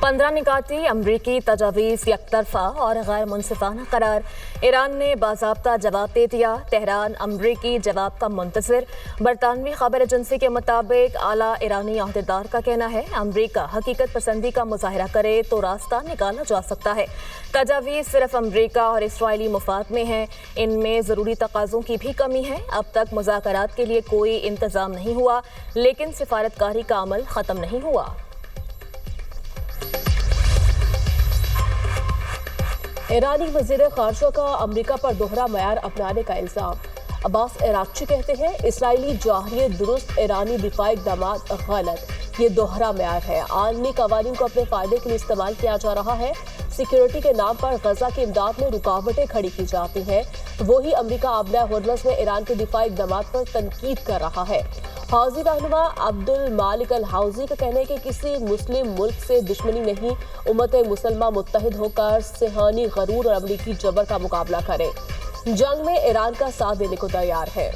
15 निकाती अमरीकी तजावीज़ यकतरफा और गैर मुनसिफाना करार। ईरान ने बाज़ाब्ता जवाब दे दिया। तेहरान अमरीकी जवाब का मुंतज़िर। बरतानवी खबर एजेंसी के मुताबिक आला ईरानी अहदेदार का कहना है अमरीका हकीकत पसंदी का मुजाहरा करे तो रास्ता निकाला जा सकता है। तजावीज़ सिर्फ अमरीका और इसराइली मुफाद में हैं। इनमें ज़रूरी तकाज़ों की भी कमी है। अब तक मुज़ाकरात के लिए कोई इंतज़ाम नहीं हुआ, लेकिन सिफारतकारी का अमल ख़त्म नहीं हुआ। ईरानी वज़ीर ख़ारजा का अमरीका पर दोहरा मयार अपनाने का इल्ज़ाम। अब्बास इराक़ची कहते हैं इसराइली जाहिए दुरुस्त, ईरानी दिफाई इक़दामात गलत। ये दोहरा मयार है। आलमी कवानीन को अपने फ़ायदे के लिए इस्तेमाल किया जा रहा है। सिक्योरिटी के नाम पर गजा की इमदाद में रुकावटें खड़ी की जाती हैं। वही अमरीका आबना होर्मुज़ में ईरान के दिफाई इक़दामात पर तनकीद कर रहा है। हौज़ी रहनुमा अब्दुल मालिक अल हौज़ी का कहना है कि किसी मुस्लिम मुल्क से दुश्मनी नहीं, उम्मत मुसलमा मुत्तहिद होकर सेहानी गरूर और अमरीकी जबर का मुकाबला करे। जंग में ईरान का साथ देने को तैयार है।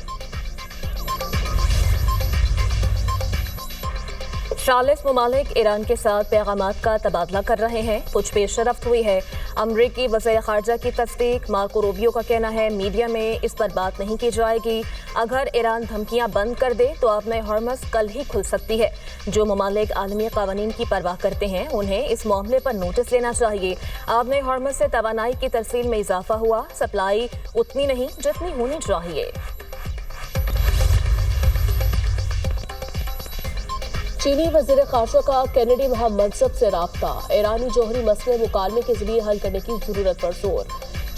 40 ममालिक ईरान के साथ पैगामात का तबादला कर रहे हैं। कुछ पेशरफ्त हुई है। अमरीकी वज़ीर ख़ारजा की तस्दीक। मार्को रूबियो का कहना है मीडिया में इस पर बात नहीं की जाएगी। अगर ईरान धमकियां बंद कर दे तो आबना होर्मुज़ कल ही खुल सकती है। जो ममालिक आलमी क़वानीन की परवाह करते हैं उन्हें इस मामले पर नोटिस लेना चाहिए। आबना होर्मुज़ से तवानाई की तरसील में इजाफा हुआ। सप्लाई उतनी नहीं जितनी होनी चाहिए। चीनी वज़ीर ख़ारजा का कैनेडी महामंसब से राब्ता। ईरानी जौहरी मसले मुकालमे के जरिए हल करने की ज़रूरत पर जोर।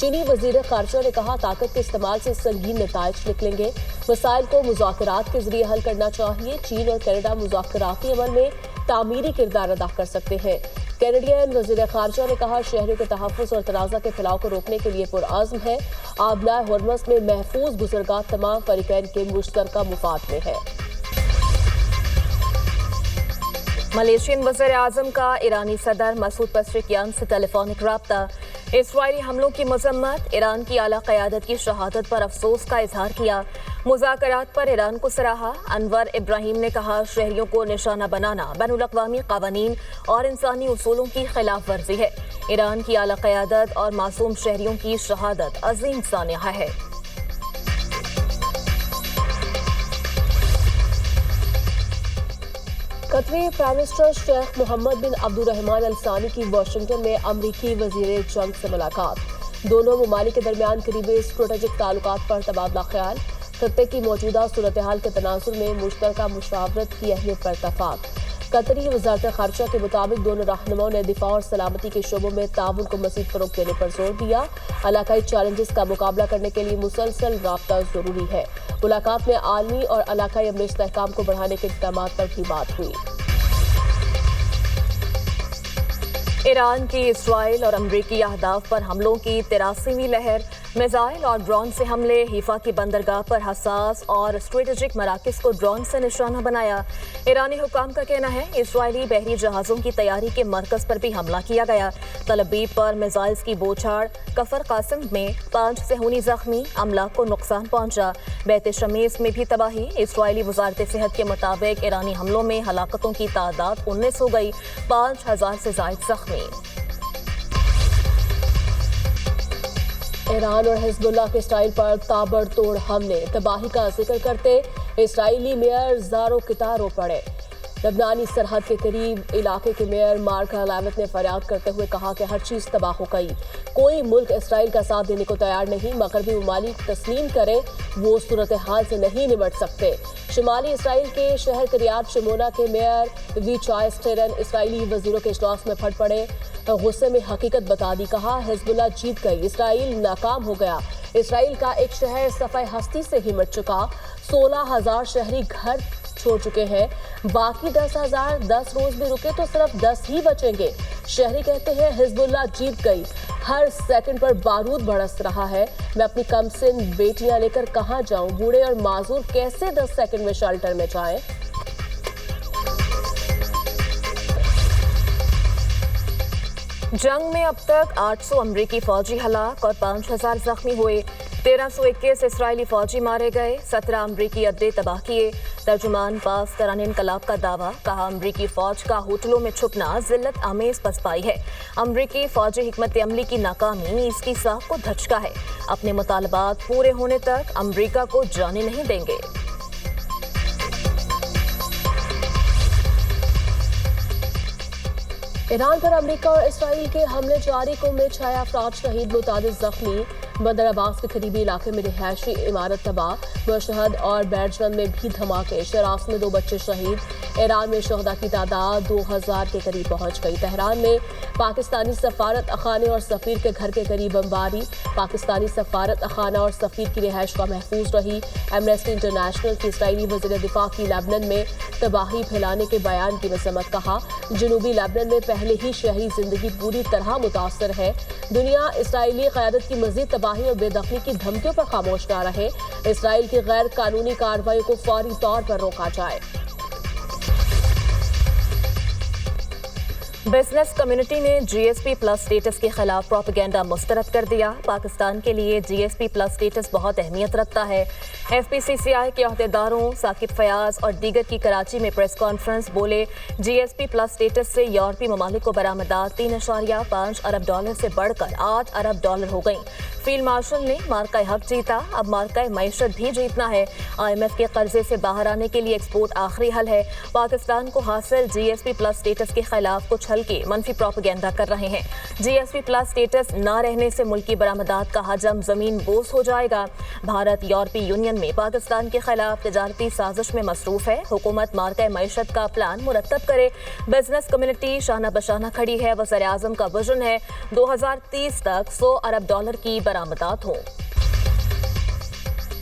चीनी वज़ीर ख़ारजा ने कहा ताकत के इस्तेमाल से संगीन नताइज निकलेंगे। मसाइल को मुज़ाकरात के जरिए हल करना चाहिए। चीन और कनाडा मुज़ाकराती अमल में तामीरी किरदार अदा कर सकते हैं। कैनेडियन वज़ीर ख़ारजा ने कहा शहरों के तहफ़्फ़ुज़ और तनाज़ा के फैलाव को रोकने के लिए पुरअज़्म है। आबना होर्मुज़ में महफूज गुज़रगाह तमाम फ़रीक़ैन के मुश्तरका मुफाद में है। मलेशियन वज़ीर आज़म का ईरानी सदर मसूद पेज़ेश्कियान से टेलीफोनिक राब्ता। इसराइली हमलों की मज़म्मत। ईरान की आला क़यादत की शहादत पर अफसोस का इजहार किया। मुज़ाकरात पर ईरान को सराहा। अनवर इब्राहिम ने कहा शहरियों को निशाना बनाना बैनुल-अक़वामी क़वानीन और इंसानी उसूलों की खिलाफ वर्जी है। ईरान की आला क़यादत और मासूम शहरियों की शहादत अज़ीम सानिया है। कतरी प्राइम मिनिस्टर शेख मोहम्मद बिन अब्दुर्रहमान अल सानी की वाशिंगटन में अमरीकी वज़ीर जंग से मुलाकात। दोनों ममालिक के दरमियान करीबी स्ट्रेटेजिक ताल्लुकात पर तबादला ख्याल। खत्ते की मौजूदा सूरत हाल के तनाजुर में मुश्तरका मुशावरत की अहमियत पर इत्तफाक। कतरी वज़ारत ख़ारजा के मुताबिक दोनों रहनुमाओं ने दिफा और सलामती के शोबों में ताउन को मज़ीद फ़रोग़ देने पर जोर दिया। इलाकाई चैलेंजेस का मुकाबला करने के लिए मुसलसल राब्ता ज़रूरी है। मुलाकात में आलमी और इलाकाई अमन इस्तेहकाम को बढ़ाने के इक़दामात पर भी बात हुई। ईरान की इसराइल और अमरीकी अहदाफ पर हमलों की 83वीं लहर। मिसाइल और ड्रोन से हमले। हीफा की बंदरगाह पर हसास और स्ट्रेटेजिक मराकज़ को ड्रोन से निशाना बनाया। ईरानी हुकाम का कहना है इसराइली बहरी जहाज़ों की तैयारी के मरकज़ पर भी हमला किया गया। तल अबीब पर मिसाइल्स की बौछार। कफर कासिम में 5 सेहूनी जख्मी। अमला को नुकसान पहुंचा। बैत शमीस में भी तबाही। इसराइली वज़ारत सेहत के मुताबिक ईरानी हमलों में हलाकतों की तादाद 19 हो गई। 5000 से ज़ायद जख्मी। ईरान और हिज़्बुल्लाह के इसराइल पर ताबड़तोड़ हमले। तबाही का जिक्र करते इसराइली मेयर ज़ारो कितारो पड़े। लबनानी सरहद के करीब इलाके के मेयर मार्क हलावत ने फरियाद करते हुए कहा कि हर चीज़ तबाह हो गई। कोई मुल्क इसराइल का साथ देने को तैयार नहीं। मगरबी ममालिक तस्लीम करें वो सूरत हाल से नहीं निपट सकते। शुमाली इसराइल के शहर किर्यात शिमोना के मेयर वीचाय स्टेरन इसराइली वज़ीरों के इजलास में फट पड़े। गुस्से में हकीकत बता दी। कहा हिज़्बुल्लाह जीत गई, इसराइल नाकाम हो गया। इसराइल का एक शहर सफ़ाई हस्ती से ही मिट चुका। 16,000 शहरी घर छोड़ चुके हैं। बाकी 10,000 10 रोज भी रुके तो सिर्फ 10 ही बचेंगे। शहरी कहते हैं हिज़्बुल्लाह जीत गई। हर सेकंड पर बारूद बरस रहा है। मैं अपनी कमसिन बेटियां लेकर कहां जाऊं? बूढ़े और माजूर कैसे 10 सेकंड में शेल्टर में जाएं? जंग में अब तक 800 अमरीकी फौजी हलाक और 5000 जख्मी हुए। 1321 इसराइली फौजी मारे गए। 17 अमरीकी अड्डे तबाह किए। ترجمان پاسداران انقلاب کا دعویٰ، کہا امریکی فوج کا ہوٹلوں میں چھپنا ذلت آمیز پسپائی ہے۔ امریکی فوجی حکمت عملی کی ناکامی اس کی ساکھ کو دھچکا ہے۔ اپنے مطالبات پورے ہونے تک امریکہ کو جانے نہیں دیں گے۔ ایران پر امریکہ اور اسرائیل کے حملے جاری، قم میں 6 افراد شہید، متعدد زخمی۔ بندر عباس کے قریبی علاقے میں رہائشی عمارت تباہ، مشہد اور بیرجلند میں بھی دھماکے، شراس میں 2 بچے شہید۔ ایران میں شہداء کی تعداد 2000 کے قریب پہنچ گئی۔ تہران میں پاکستانی سفارت خانے اور سفیر کے گھر کے قریب بمباری، پاکستانی سفارت خانہ اور سفیر کی رہائش گاہ محفوظ رہی۔ ایمنسٹی انٹرنیشنل کی اسرائیلی وزیر دفاع کی لیبنان میں تباہی پھیلانے کے بیان کی مذمت، کہا جنوبی لیبنان میں پہلے ہی شہری زندگی پوری طرح متاثر ہے، دنیا اسرائیلی قیادت کی مزید تباہی اور بے دخلی کی دھمکیوں پر خاموش نہ رہے، اسرائیل کی غیر قانونی کارروائیوں کو فوری طور پر روکا جائے۔ بزنس کمیونٹی نے جی ایس پی پلس اسٹیٹس کے خلاف پروپیگنڈا مسترد کر دیا۔ پاکستان کے لیے جی ایس پی پلس اسٹیٹس بہت اہمیت رکھتا ہے۔ ایف پی سی سی آئی کے عہدیداروں ثاقب فیاض اور دیگر کی کراچی میں پریس کانفرنس، بولے جی ایس پی پلس اسٹیٹس سے یورپی ممالک کو برآمدات 3.5 ارب ڈالر سے بڑھ کر 8 ارب ڈالر ہو گئیں۔ فیلڈ مارشل نے مارکہ حق جیتا، اب مارکہ معیشت بھی جیتنا ہے۔ آئی ایم ایف کے قرضے سے باہر آنے کے لیے ایکسپورٹ آخری حل ہے۔ پاکستان کو حاصل جی ایس پی پلس اسٹیٹس کے خلاف کچھ کے منفی پروپیگنڈا کر رہے ہیں۔ جی ایس پی پلس اسٹیٹس نہ رہنے سے ملکی برآمدات کا حجم زمین بوس ہو جائے گا۔ بھارت یورپی یونین میں پاکستان کے خلاف تجارتی سازش میں مصروف ہے۔ حکومت مارکہ معیشت کا پلان مرتب کرے۔ بزنس کمیونٹی شانہ بشانہ کھڑی ہے۔ وزیر اعظم کا وژن ہے 2030 تک 100 ارب ڈالر کی برآمدات ہوں۔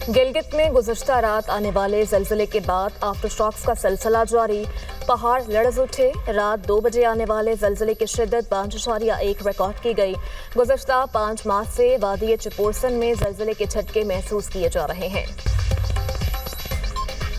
گلگت میں گزشتہ رات آنے والے زلزلے کے بعد آفٹر شاکس کا سلسلہ جاری، پہاڑ لرز اٹھے۔ رات 2 بجے آنے والے زلزلے کی شدت 5.1 ریکارڈ کی گئی۔ گزشتہ 5 ماہ سے وادی چپورسن میں زلزلے کے جھٹکے محسوس کیے جا رہے ہیں۔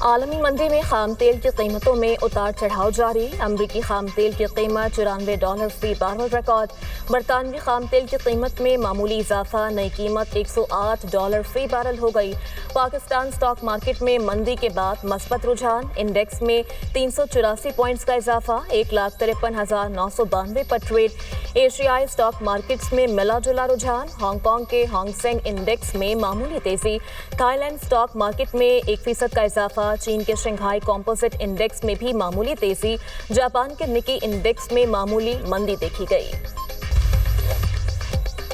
عالمی منڈی میں خام تیل کی قیمتوں میں اتار چڑھاؤ جاری، امریکی خام تیل کی قیمت $94 فی بارل ریکارڈ، برطانوی خام تیل کی قیمت میں معمولی اضافہ، نئی قیمت $108 فی بارل ہو گئی۔ پاکستان سٹاک مارکیٹ میں مندی کے بعد مثبت رجحان، انڈیکس میں 384 پوائنٹس کا اضافہ، 1,53,992 پر ٹریڈ۔ ایشیائی سٹاک مارکیٹس میں ملا جلا رجحان، ہانگ کانگ کے ہانگ سینگ انڈیکس میں معمولی تیزی، تھائی لینڈ سٹاک مارکیٹ میں 1% کا اضافہ، چین کے شنگھائی کمپوزٹ انڈیکس میں بھی معمولی تیزی، جاپان کے نکی انڈیکس میں معمولی مندی دیکھی گئی۔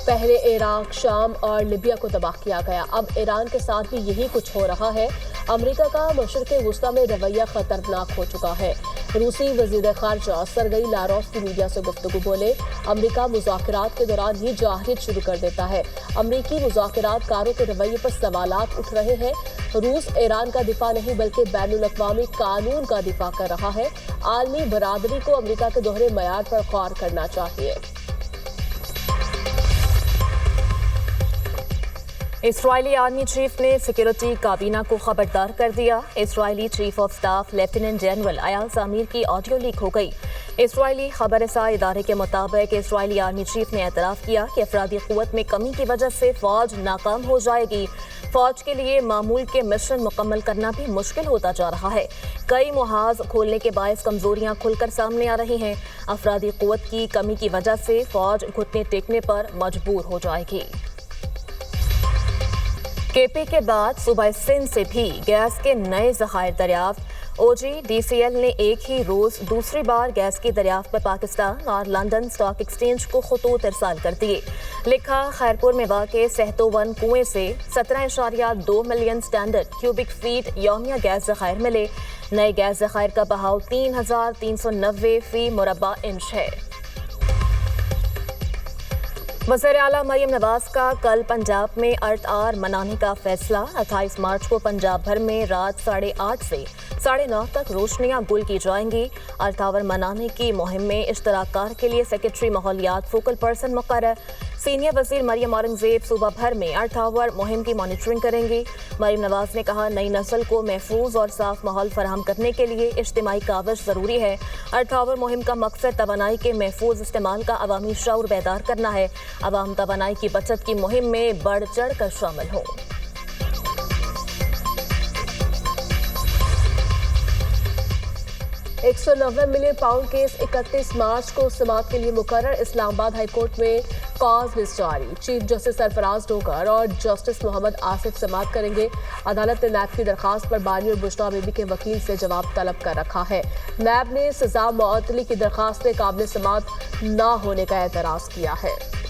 پہلے عراق، شام اور لیبیا کو تباہ کیا گیا، اب ایران کے ساتھ بھی یہی کچھ ہو رہا ہے۔ امریکہ کا مشرق وسطی میں رویہ خطرناک ہو چکا ہے۔ روسی وزیر خارجہ سرگئی لاروف کی میڈیا سے گفتگو، بولے امریکہ مذاکرات کے دوران ہی جارحیت شروع کر دیتا ہے۔ امریکی مذاکرات کاروں کے رویے پر سوالات اٹھ رہے ہیں۔ روس ایران کا دفاع نہیں بلکہ بین الاقوامی قانون کا دفاع کر رہا ہے۔ عالمی برادری کو امریکہ کے دوہرے معیار پر غور کرنا چاہیے۔ اسرائیلی آرمی چیف نے سیکیورٹی کابینہ کو خبردار کر دیا۔ اسرائیلی chief of staff lieutenant general Eyal Zamir کی آڈیو لیک ہو گئی۔ اسرائیلی خبر رساں ادارے کے مطابق اسرائیلی آرمی چیف نے اعتراف کیا کہ افرادی قوت میں کمی کی وجہ سے فوج ناکام ہو جائے گی۔ فوج کے لیے معمول کے مشن مکمل کرنا بھی مشکل ہوتا جا رہا ہے۔ کئی محاذ کھولنے کے باعث کمزوریاں کھل کر سامنے آ رہی ہیں۔ افرادی قوت کی کمی کی وجہ سے فوج گھٹنے ٹیکنے پر مجبور ہو جائے گی۔ کے پی کے بعد صوبہ سندھ سے بھی گیس کے نئے ذخائر دریافت۔ او جی ڈی سی ایل نے ایک ہی روز دوسری بار گیس کی دریافت پر پاکستان اور لندن اسٹاک ایکسچینج کو خطوط ارسال کر دیے۔ لکھا خیرپور میں واقع سہتو ون کنویں سے 17.2 ملین اسٹینڈرڈ کیوبک فیٹ یومیہ گیس ذخائر ملے۔ نئے گیس ذخائر کا بہاؤ 3,390 فی مربع انچ ہے۔ وزیر اعلیٰ مریم نواز کا کل پنجاب میں ارتھ آور منانے کا فیصلہ۔ 28 مارچ کو پنجاب بھر میں رات 8:30 سے 9:30 تک روشنیاں گل کی جائیں گی۔ ارتھ آور منانے کی مہم میں اشتراک کار کے لیے سیکرٹری ماحولیات فوکل پرسن مقرر۔ سینئر وزیر مریم اورنگزیب صوبہ بھر میں ارتھ آور مہم کی مانیٹرنگ کریں گی۔ مریم نواز نے کہا نئی نسل کو محفوظ اور صاف ماحول فراہم کرنے کے لیے اجتماعی کاوش ضروری ہے۔ ارتھ آور مہم کا مقصد توانائی کے محفوظ استعمال کا عوامی شعور بیدار کرنا ہے۔ عوام توانائی کی بچت کی مہم میں بڑھ چڑھ کر شامل ہوں۔ 190 मिलियन पाउंड केस 31 मार्च को समाअत के लिए मुकर्रर। इस्लामाबाद हाई कोर्ट में कॉज लिस्ट जारी। चीफ जस्टिस सरफराज डोगर और जस्टिस मोहम्मद आसिफ समाअत करेंगे। अदालत ने नैब की दरखास्त पर बानी और बुशरा बीबी के वकील से जवाब तलब कर रखा है। नैब ने सजा मुअत्तली की दरखास्त में काबिल समाअत न होने का एतराज किया है।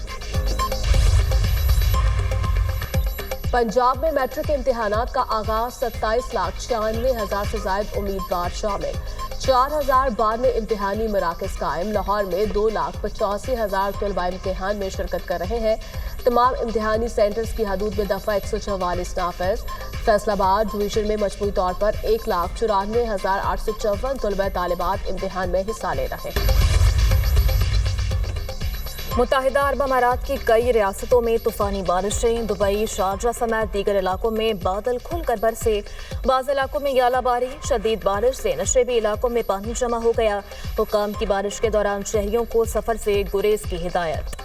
पंजाब में मैट्रिक इम्तिहानात का आगाज। 27,96,000 से जायद उम्मीदवार शामिल। 4,092 इम्तिहानी मराकज कायम। लाहौर में 2,85,000 तलबा इम्तिहान में शिरकत कर रहे हैं। तमाम इम्तिहानी सेंटर्स की हदूद में दफा 144 नाफिज। फैसलाबाद डिवीजन में मजमूई तौर पर 1,94,854 तलबा तालिबात इम्तिहान में हिस्सा ले रहे हैं। मुत्तहिदा अरब अमारात की कई रियासतों में तूफानी बारिशें। दुबई, शारजा समेत दीगर इलाकों में बादल खुलकर बरसे। बाज़ इलाकों में यालाबारी, शदीद बारिश से नशेबी इलाकों में पानी जमा हो गया। हुक्काम की बारिश के दौरान शहरियों को सफर से गुरेज की हिदायत।